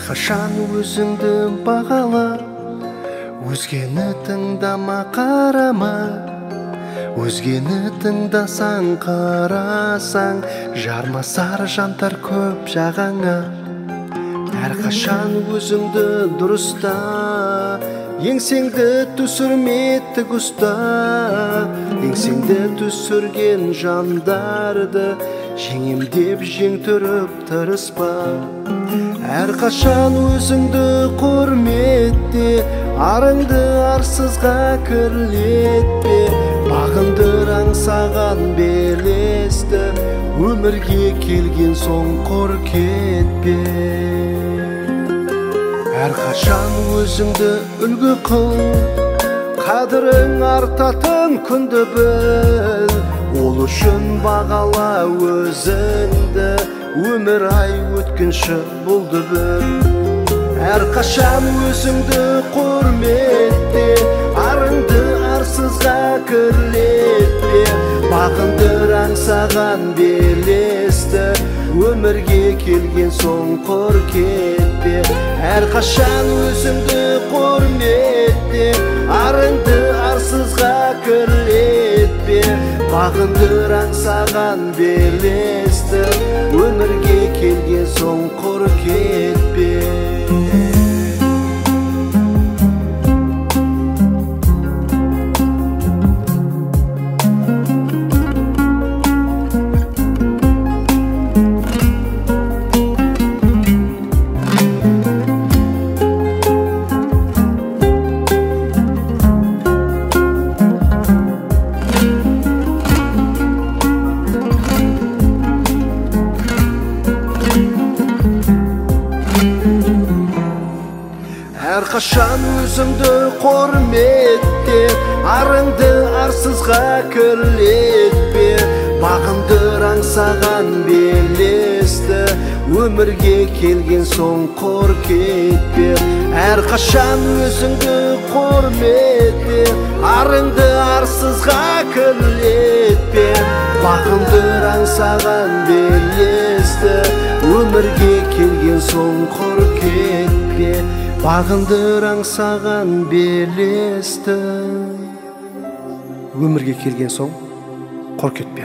Әрқашан өзіңді бағала, өзгені тыңдама, қарама. Өзгені тыңдасаң, қарасаң, жармасар жандар көп жағаңа. Әрқашан өзіңді дұрыста, еңсеңді түсірме тік ұста. Еңсеңді түсірген жандарды жеңем деп жең түріп тырыспа. Әрқашан өзіңді құрметте, арыңды арсызға кірлетпе. Бағынdır аңсаған белесті, өмірге келген соң қор кетпе. Әрқашан өзіңді үлгі қыл, қадірің артатын күнді біл. Ол үшін бағала өзіңді, өмір ай өткінші болды бір. Әрқашан өзіңді құрметте, арыңды арсызға кірлетпе. Бағынdır аңсаған белесті, өмірге келген соң қор кетпе. Әрқашан өзіңді құрметте, арыңды арсызға кірлетпе. Бағынdır аңсаған белесті, өмірге келген соң қор кетпе. Әрқашан өзіңді құрметте, арыңды арсызға кірлетпе. Бағынdır аңсаған белесті, өмірге келген соң қор кетпе. Әрқашан өзіңді құрметте, арыңды арсызға кірлетпе. Бағынdır аңсаған белесті, өмірге келген соң қор кетпе. Бағынdır аңсаған белесті, өмірге келген соң қор кетпе.